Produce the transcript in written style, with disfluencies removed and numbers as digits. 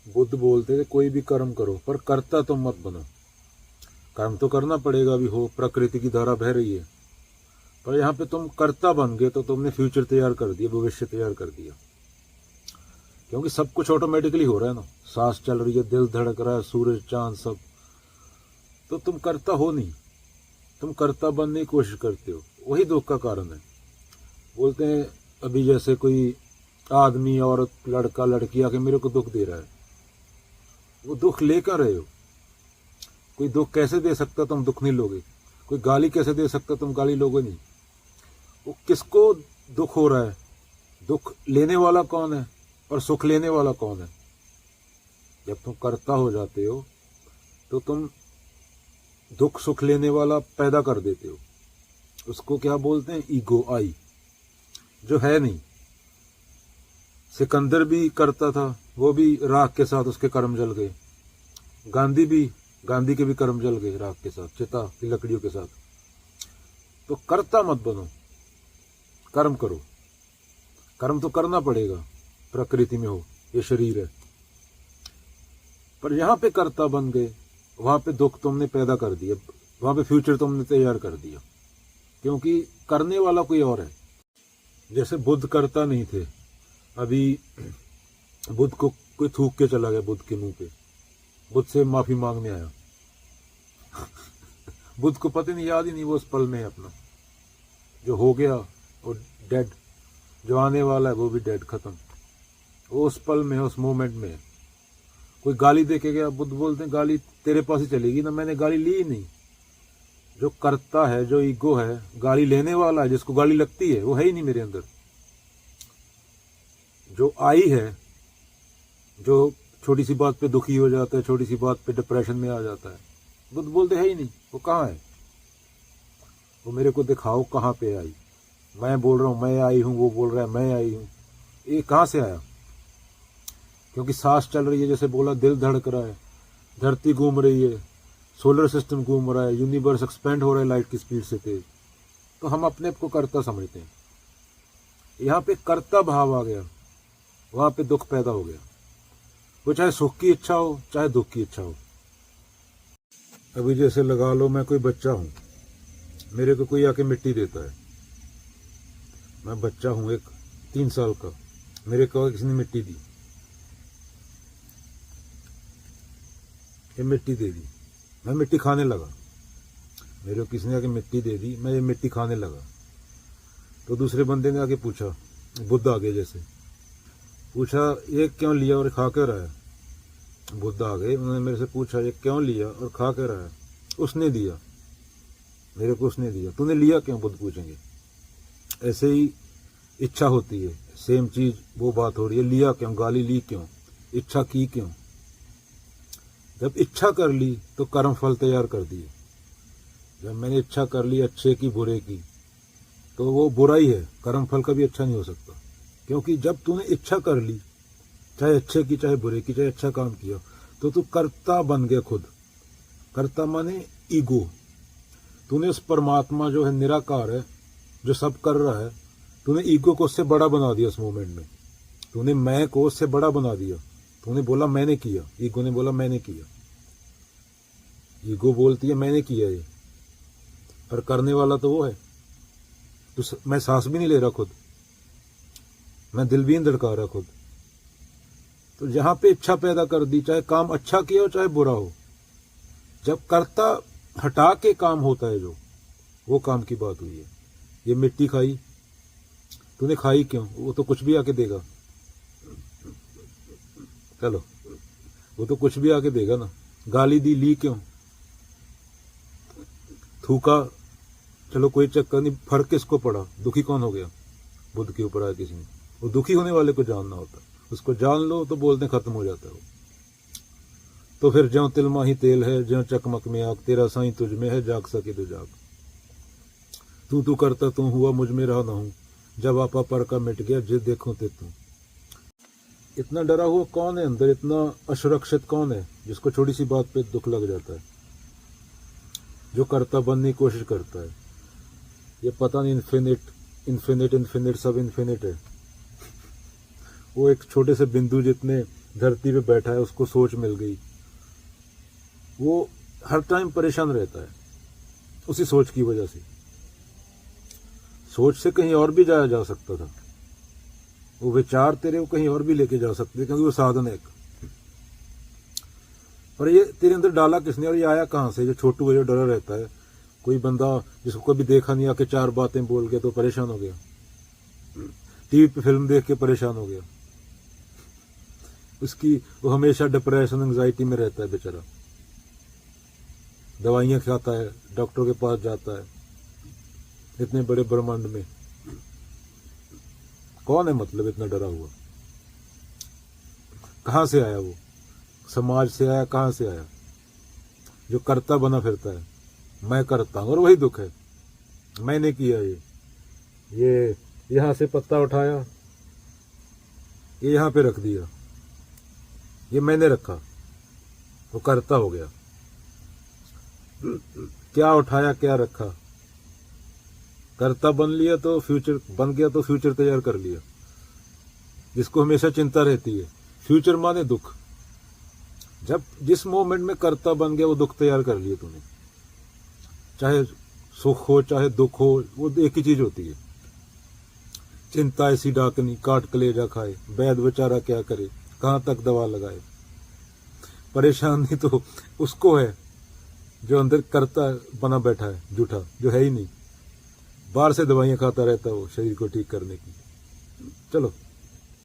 बुद्ध बोलते थे कोई भी कर्म करो पर कर्ता तुम मत बनो। कर्म तो करना पड़ेगा, अभी हो प्रकृति की धारा बह रही है, पर यहाँ पे तुम कर्ता बन गए तो तुमने फ्यूचर तैयार कर दिया, भविष्य तैयार कर दिया। क्योंकि सब कुछ ऑटोमेटिकली हो रहा है ना, सांस चल रही है, दिल धड़क रहा है, सूरज चांद सब, तो तुम कर्ता हो नहीं, तुम कर्ता बनने की कोशिश करते हो। वही दुख का कारण है। बोलते हैं अभी जैसे कोई आदमी, औरत, लड़का, लड़की आके मेरे को दुख दे रहा है, वो दुख लेकर रहे हो। कोई दुख कैसे दे सकता, तुम दुख नहीं लोगे। कोई गाली कैसे दे सकता, तुम गाली लोगे नहीं। वो किसको दुख हो रहा है, दुख लेने वाला कौन है और सुख लेने वाला कौन है। जब तुम कर्ता हो जाते हो तो तुम दुख सुख लेने वाला पैदा कर देते हो। उसको क्या बोलते हैं, ईगो, आई, जो है नहीं। सिकंदर भी करता था, वो भी राख के साथ उसके कर्म जल गए। गांधी के भी कर्म जल गए राख के साथ, चिता की लकड़ियों के साथ। तो कर्ता मत बनो, कर्म करो। कर्म तो करना पड़ेगा, प्रकृति में हो, ये शरीर है। पर यहां पे कर्ता बन गए, वहां पे दुख तुमने पैदा कर दिया, वहां पे फ्यूचर तुमने तैयार कर दिया, क्योंकि करने वाला कोई और है। जैसे बुद्ध करता नहीं थे, अभी बुद्ध को कोई थूक के चला गया बुद्ध के मुंह पे, बुद्ध से माफी मांगने आया। बुद्ध को पता नहीं, याद ही नहीं, वो उस पल में है अपना, जो हो गया वो डेड, जो आने वाला है वो भी डेड, खत्म। वो उस पल में, उस मोमेंट में। कोई गाली दे के गया, बुद्ध बोलते हैं गाली तेरे पास ही चलेगी ना, मैंने गाली ली ही नहीं। जो करता है, जो ईगो है, गाली लेने वाला है, जिसको गाली लगती है, वो है ही नहीं मेरे अंदर। जो आई है, जो छोटी सी बात पे दुखी हो जाता है, छोटी सी बात पे डिप्रेशन में आ जाता है, बुद्ध बोलते है ही नहीं, वो कहाँ है। वो मेरे को दिखाओ कहाँ पे आई। मैं बोल रहा हूँ मैं आई हूँ, वो बोल रहा है मैं आई हूँ, ये कहाँ से आया। क्योंकि सांस चल रही है, जैसे बोला, दिल धड़क रहा है, धरती घूम रही है, सोलर सिस्टम घूम रहा है, यूनिवर्स एक्सपेंड हो रहा है लाइट की स्पीड से तेज। तो हम अपने आप को कर्ता समझते हैं। यहाँ पे कर्ता भाव आ गया, वहां पे दुख पैदा हो गया। वो चाहे सुख की इच्छा हो, चाहे दुख की इच्छा हो। अभी जैसे लगा लो मैं कोई बच्चा हूं, मेरे को कोई आके मिट्टी देता है, मैं बच्चा हूं एक 3 साल का, मेरे को किसी ने मिट्टी दी, ये मिट्टी दे दी, मैं मिट्टी खाने लगा। मेरे को किसी ने आके मिट्टी दे दी, मैं ये मिट्टी खाने लगा। तो दूसरे बंदे ने आके पूछा, बुद्ध आ गए जैसे, पूछा ये क्यों लिया और खा के रहा है। बुद्ध आ गए, उन्होंने मेरे से पूछा ये क्यों लिया और खा के रहा है। उसने दिया, मेरे को उसने दिया। तूने लिया क्यों, बुद्ध पूछेंगे। ऐसे ही इच्छा होती है, सेम चीज वो बात हो रही है, लिया क्यों, गाली ली क्यों, इच्छा की क्यों। जब इच्छा कर ली तो कर्म फल तैयार कर दिए। जब मैंने इच्छा कर ली अच्छे की बुरे की, तो वो बुराई है, कर्म फल कभी अच्छा नहीं हो सकता। क्योंकि जब तूने इच्छा कर ली, चाहे अच्छे की चाहे बुरे की, चाहे अच्छा काम किया, तो तू कर्ता बन गया खुद। कर्ता माने ईगो। तूने उस परमात्मा जो है, निराकार है, जो सब कर रहा है, तूने ईगो को उससे बड़ा बना दिया। उस मोमेंट में तूने मैं को उससे बड़ा बना दिया। तूने बोला मैंने किया, ईगो ने बोला मैंने किया। ईगो बोलती है मैंने किया ये, पर करने वाला तो वो है। तो मैं सांस भी नहीं ले रहा खुद, मैं दिल भी नहीं धड़का रहा खुद। तो जहां पे इच्छा पैदा कर दी, चाहे काम अच्छा किया हो चाहे बुरा हो, जब कर्ता हटा के काम होता है, जो वो काम की बात हुई है। ये मिट्टी खाई, तूने खाई क्यों, वो तो कुछ भी आके देगा। चलो, वो तो कुछ भी आके देगा ना। गाली दी, ली क्यों, थूका, चलो कोई चक्कर नहीं, फर्क किसको पड़ा, दुखी कौन हो गया, बुद्ध के ऊपर आया किसी ने। वो दुखी होने वाले को जानना होता है, उसको जान लो तो बोलते खत्म हो जाता है वो। तो फिर ज्यों तिलमा ही तेल है, ज्यों चकमक में आग, तेरा साईं तुझ में है, जाग सके तो जाग। तू करता तू हुआ, मुझ में रहा ना हूं, जब आपा पर का मिट गया, जिद देखूं ते तू। इतना डरा हुआ कौन है अंदर, इतना असुरक्षित कौन है, जिसको छोटी सी बात पे दुख लग जाता है, जो कर्ता बनने की कोशिश करता है। ये पता नहीं, इन्फिनिट सब इन्फिनिट है। वो एक छोटे से बिंदु जितने धरती पे बैठा है, उसको सोच मिल गई, वो हर टाइम परेशान रहता है उसी सोच की वजह से। सोच से कहीं और भी जाया जा सकता था, वो विचार तेरे को कहीं और भी लेके जा सकते थे, क्योंकि वो साधन है। पर ये तेरे अंदर डाला किसने, और ये आया कहाँ से? जो छोटू है, जो डरा रहता है, कोई बंदा जिसको कभी देखा नहीं, आके 4 बातें बोल के तो परेशान हो गया, टीवी पे फिल्म देख के परेशान हो गया, उसकी वो हमेशा डिप्रेशन एंजाइटी में रहता है बेचारा, दवाइयां खाता है, डॉक्टर के पास जाता है, इतने बड़े ब्रह्मांड में कौन है मतलब इतना डरा हुआ? कहां से आया वो? समाज से आया? कहां से आया? जो करता बना फिरता है, मैं करता हूं, और वही दुख है, मैंने किया ये यहां से पत्ता उठाया, ये यहां पे रख दिया, ये मैंने रखा, वो करता हो गया। क्या उठाया, क्या रखा, करता बन लिया तो फ्यूचर बन गया, तो फ्यूचर तैयार कर लिया, जिसको हमेशा चिंता रहती है। फ्यूचर माने दुख। जब जिस मोमेंट में करता बन गया, वो दुख तैयार कर लिया तूने। चाहे सुख हो चाहे दुख हो, वो एक ही चीज होती है। चिंता ऐसी डाकनी, काट कलेजा खाए, वैद बेचारा क्या करे, कहां तक दवा लगाए। परेशानी तो उसको है जो अंदर करता बना बैठा है, झूठा, जो है ही नहीं, बाहर से दवाइयां खाता रहता है वो शरीर को ठीक करने की। चलो।